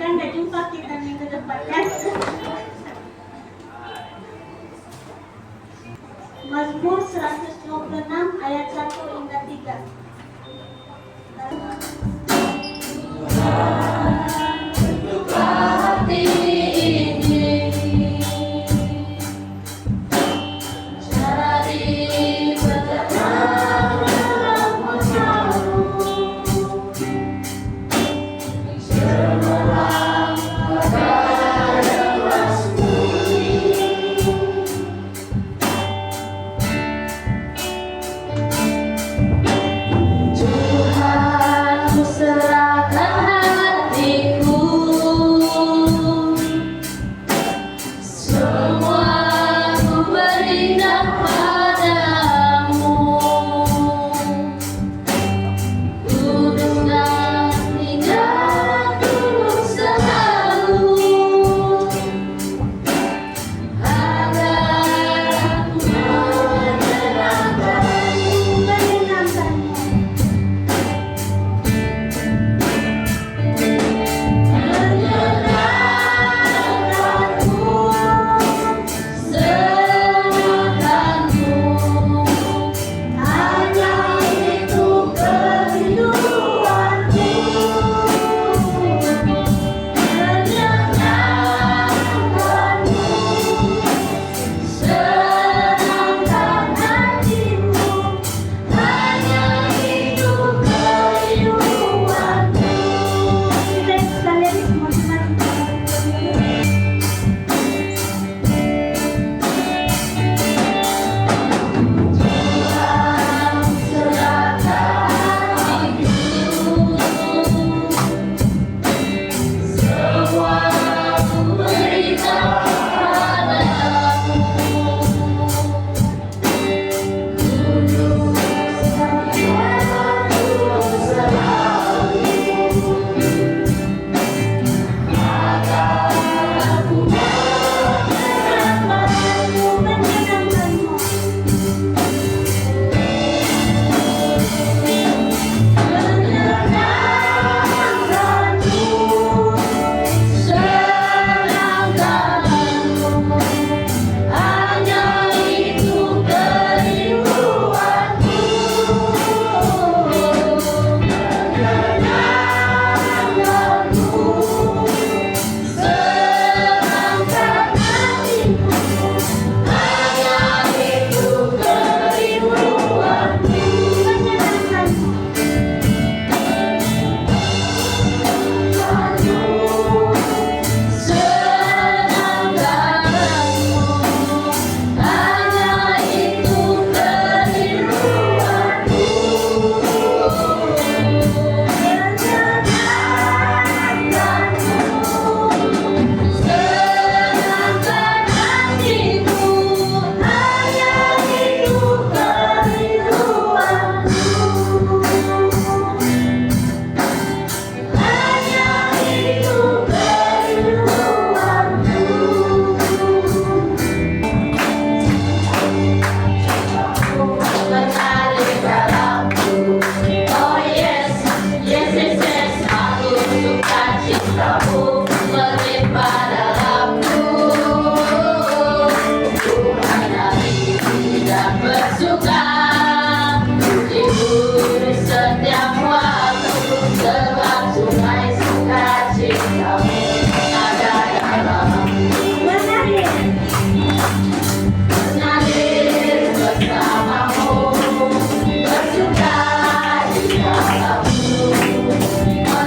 Kan gak jumpa kita minggu depan kan. Mazmur 126 ayat 1 hingga 3.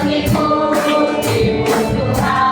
Mengikuti Tuhan.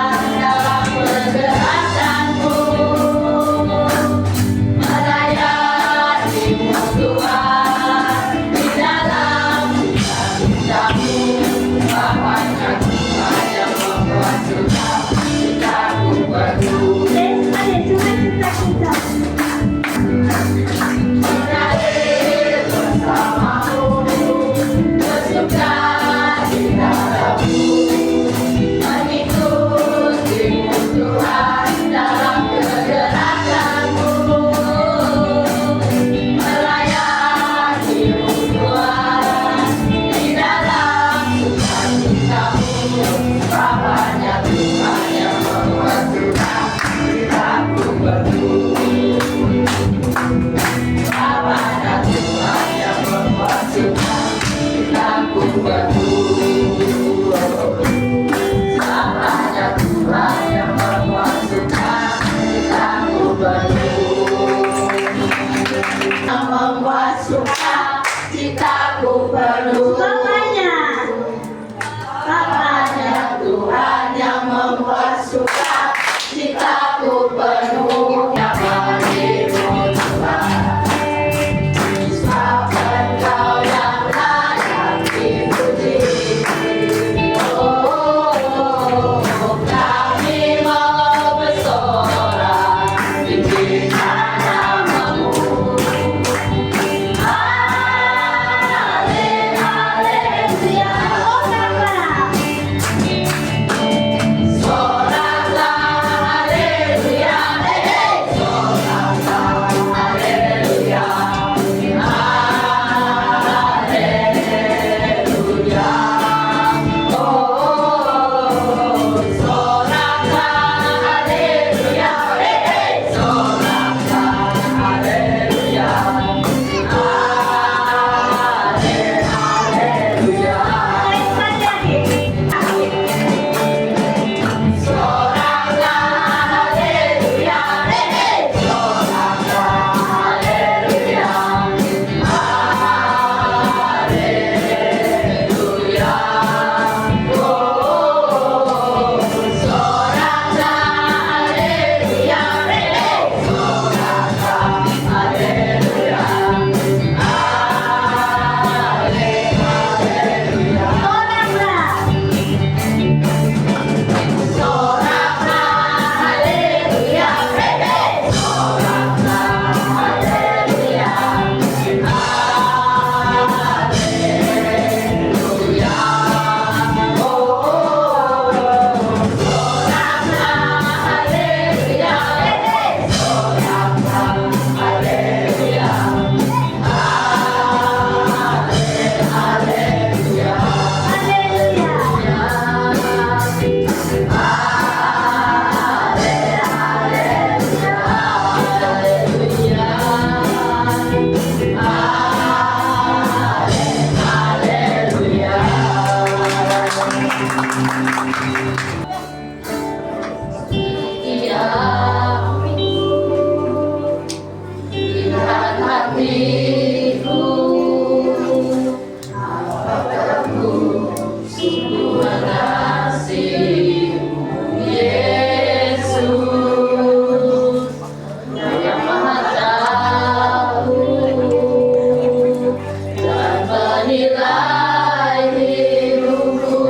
Nilai hidupku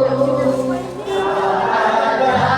ada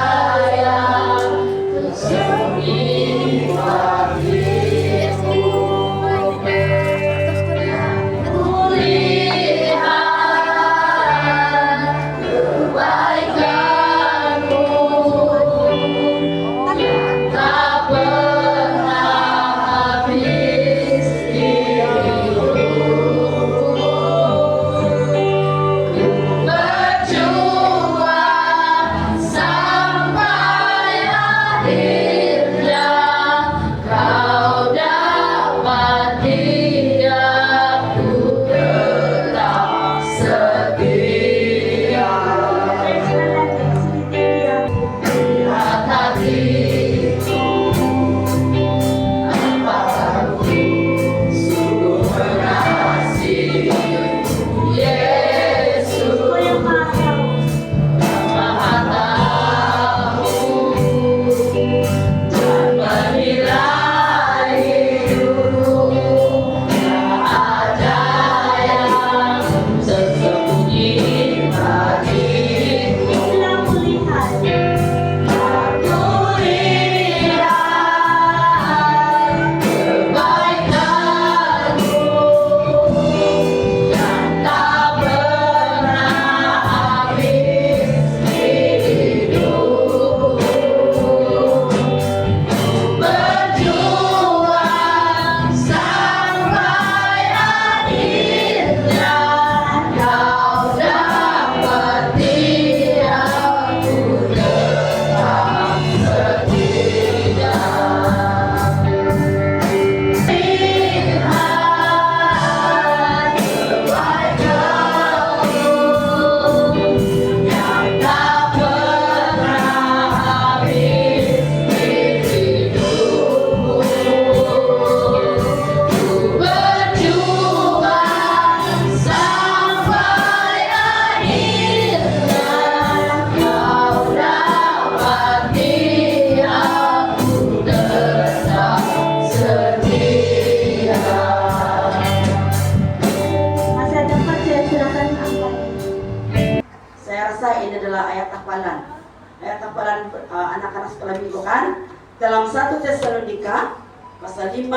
ayat hafalan anak-anak sekolah minggu kan, dalam 1 Tesalonika pasal 5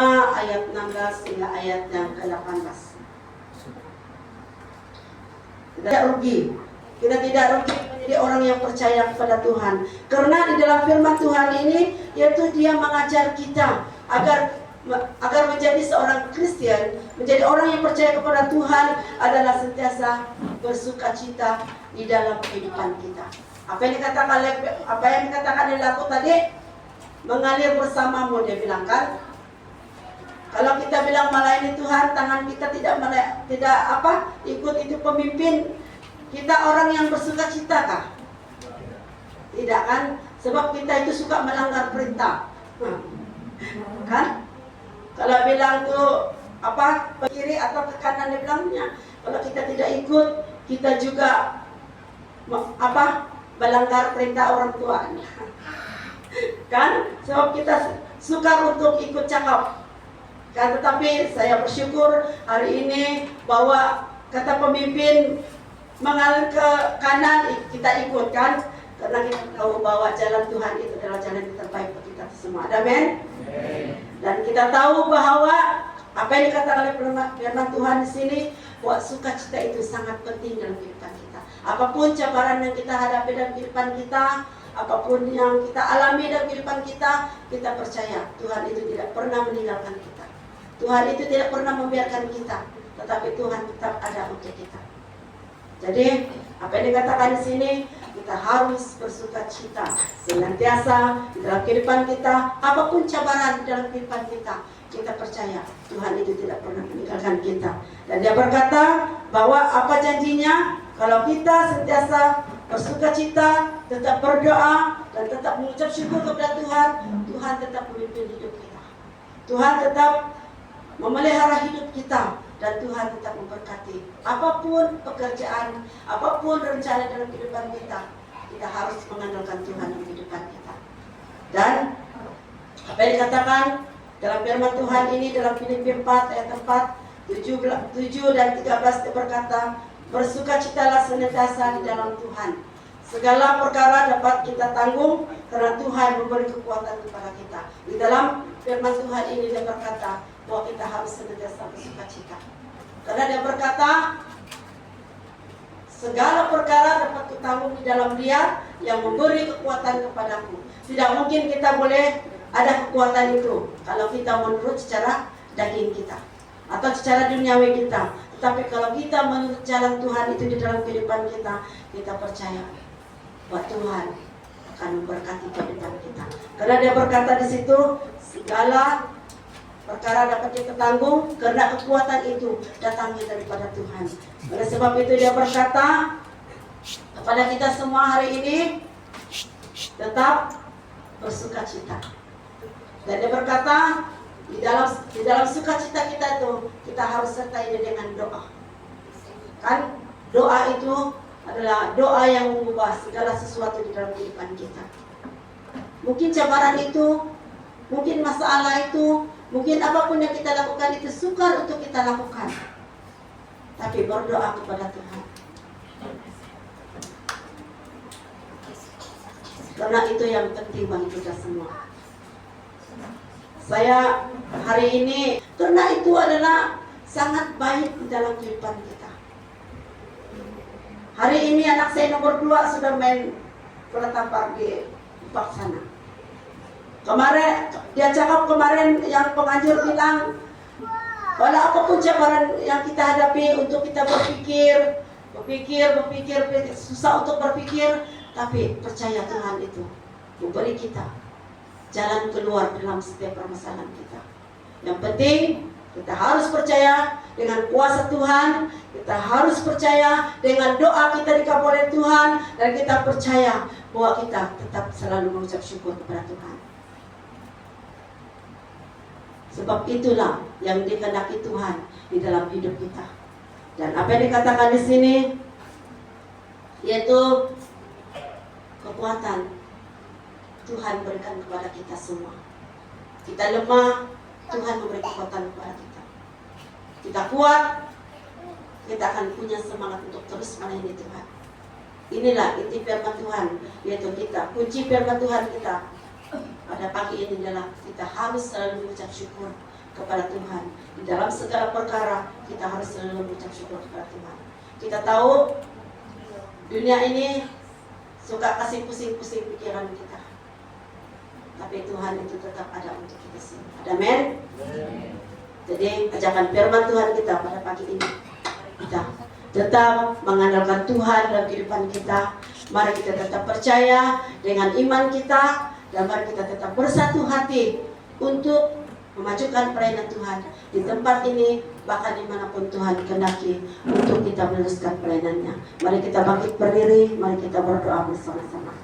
ayat 16 hingga ayat yang ke-18. Tidak rugi. Kita tidak rugi menjadi orang yang percaya kepada Tuhan. Karena di dalam firman Tuhan ini, yaitu Dia mengajar kita agar menjadi seorang Kristen, menjadi orang yang percaya kepada Tuhan adalah sentiasa bersukacita di dalam kehidupan kita. Apa yang dikatakan oleh aku tadi, mengalir bersamamu, dia bilang kan. Kalau kita bilang melayani Tuhan, tangan kita tidak ikut itu pemimpin, kita orang yang bersukacita kah? Tidak kan? Sebab kita itu suka melanggar perintah. Kan? Kalau bilang tuh ke kiri atau ke kanan, dia bilangnya. Kalau kita tidak ikut, kita juga melanggar perintah orang tua. Kan? Sebab kita suka untuk ikut cakap. Kan, tetapi saya bersyukur hari ini bahwa kata pemimpin mengalir ke kanan, kita ikut kan, karena kita tahu bahwa jalan Tuhan itu adalah jalan yang terbaik bagi kita semua. Amin. Dan kita tahu bahwa apa yang dikatakan oleh firman Tuhan di sini, bahwa sukacita itu sangat penting dalam kehidupan kita. Apapun cabaran yang kita hadapi dalam kehidupan kita, apapun yang kita alami dalam kehidupan kita, kita percaya Tuhan itu tidak pernah meninggalkan kita. Tuhan itu tidak pernah membiarkan kita, tetapi Tuhan tetap ada untuk kita. Jadi, apa yang dikatakan di sini, kita harus bersukacita senantiasa di dalam kehidupan kita, apapun cabaran di dalam kehidupan kita, kita percaya Tuhan itu tidak pernah meninggalkan kita. Dan Dia berkata bahwa apa janjinya, kalau kita sentiasa bersukacita, tetap berdoa, dan tetap mengucap syukur kepada Tuhan, Tuhan tetap memimpin hidup kita. Tuhan tetap memelihara hidup kita, dan Tuhan tetap memberkati. Apapun pekerjaan, apapun rencana dalam kehidupan kita, kita harus mengandalkan Tuhan dalam kehidupan kita. Dan apa yang dikatakan dalam firman Tuhan ini dalam Filipi 4 ayat 7 dan 13 dia berkata, bersukacitalah senantiasa di dalam Tuhan. Segala perkara dapat kita tanggung karena Tuhan memberi kekuatan kepada kita. Di dalam firman Tuhan ini dia berkata bahwa kita harus senantiasa bersukacita. Karena dia berkata, segala perkara dapat kutanggung di dalam Dia yang memberi kekuatan kepadaku. Tidak mungkin kita boleh ada kekuatan itu kalau kita menurut secara daging kita atau secara duniawi kita. Tetapi kalau kita menurut jalan Tuhan itu di dalam kehidupan kita, kita percaya bahwa Tuhan akan memberkati kehidupan kita. Karena dia berkata di situ, segala perkara dapat kita tanggung karena kekuatan itu datangnya daripada Tuhan. Oleh sebab itu dia berkata kepada kita semua hari ini, tetap bersukacita. Dan dia berkata di dalam sukacita kita itu kita harus sertai dengan doa. Kan doa itu adalah doa yang mengubah segala sesuatu di dalam kehidupan kita. Mungkin cabaran itu, mungkin masalah itu, mungkin apapun yang kita lakukan itu sukar untuk kita lakukan. Tapi berdoa kepada Tuhan. Karena itu yang penting bagi kita semua. Saya hari ini, karena itu adalah sangat baik di dalam kehidupan kita. Hari ini anak saya nomor 2 sudah main bola tampar di park sana. Kemarin dia cakap kemarin yang pengajar bilang, walau apapun cabaran yang kita hadapi untuk kita berpikir susah untuk berpikir, tapi percaya Tuhan itu memberi kita jalan keluar dalam setiap permasalahan kita. Yang penting kita harus percaya dengan kuasa Tuhan, kita harus percaya dengan doa kita dikabulkan Tuhan, dan kita percaya bahwa kita tetap selalu mengucap syukur kepada Tuhan. Sebab itulah yang dikehendaki Tuhan di dalam hidup kita. Dan apa yang dikatakan di sini, yaitu kekuatan Tuhan berikan kepada kita semua. Kita lemah, Tuhan memberi kekuatan kepada kita. Kita kuat, kita akan punya semangat untuk terus melayani Tuhan. Inilah inti firman Tuhan yaitu kita. Kunci firman Tuhan kita pada pagi ini adalah kita harus selalu mengucap syukur kepada Tuhan. Di dalam segala perkara kita harus selalu mengucap syukur kepada Tuhan. Kita tahu dunia ini suka kasih pusing-pusing pikiran kita, tapi Tuhan itu tetap ada untuk kita semua. Amin. Jadi ajakan firman Tuhan kita pada pagi ini, kita tetap mengandalkan Tuhan dalam kehidupan kita. Mari kita tetap percaya dengan iman kita, dan mari kita tetap bersatu hati untuk memajukan pelayanan Tuhan di tempat ini, bahkan dimanapun Tuhan kehendaki untuk kita meneruskan pelayanannya. Mari kita bangkit berdiri, mari kita berdoa bersama-sama.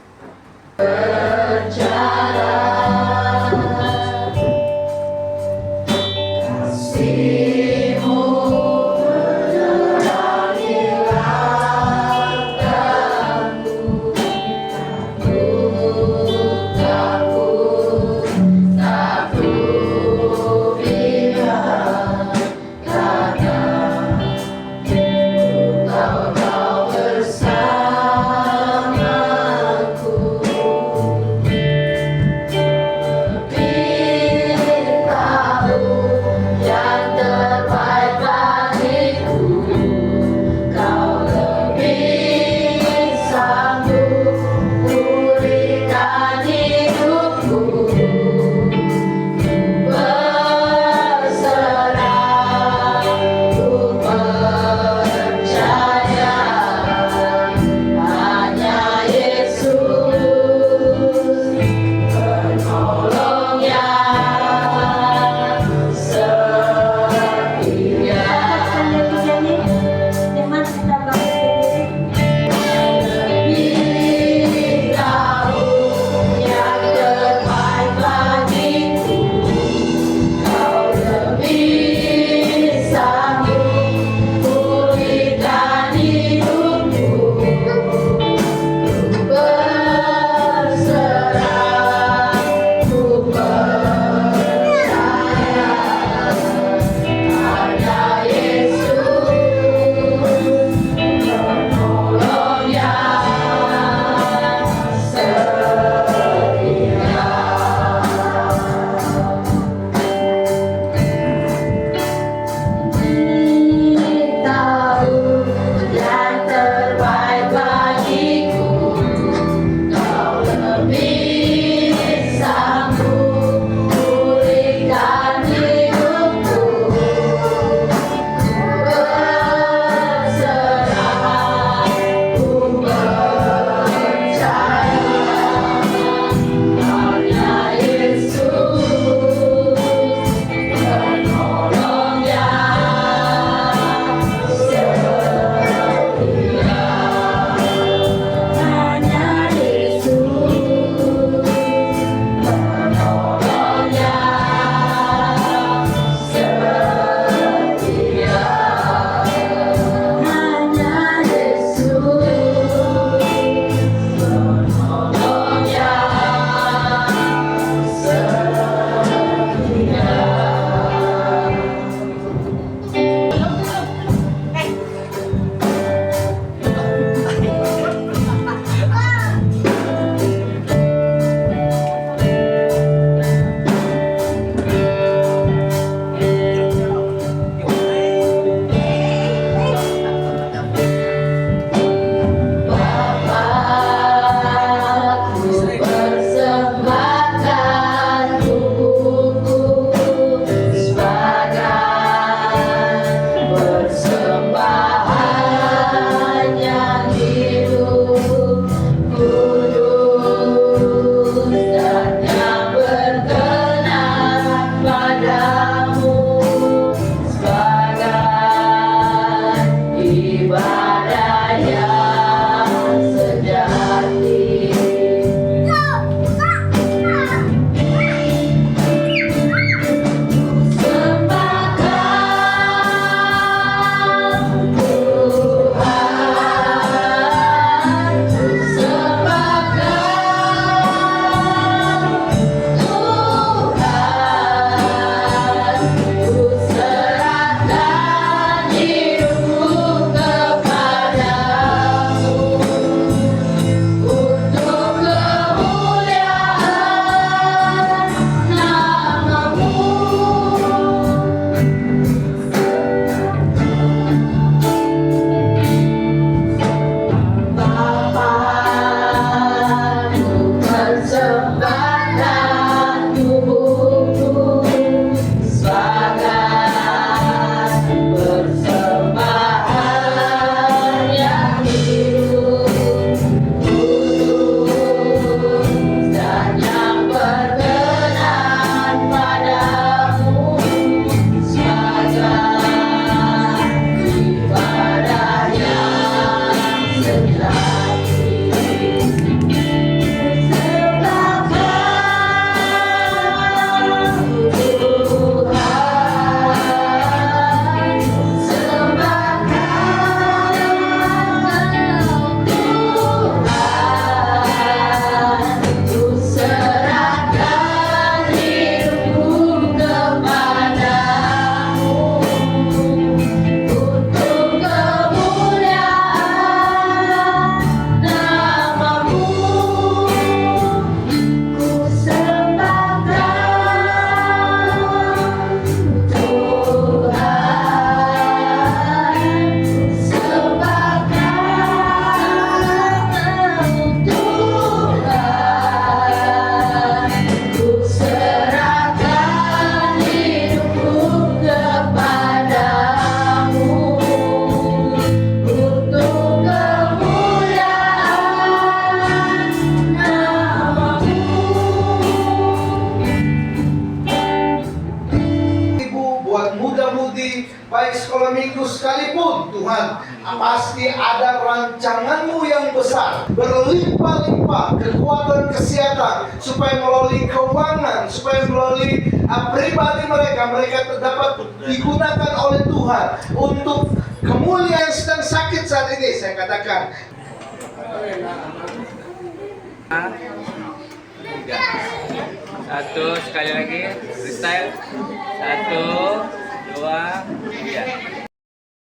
Tuhan. Pasti ada rancanganmu yang besar, berlimpah-limpah kekuatan kesehatan, supaya melalui keuangan, supaya melalui pribadi mereka dapat digunakan oleh Tuhan untuk kemuliaan yang sedang sakit saat ini. Saya katakan, tiga. Satu, sekali lagi freestyle. Satu,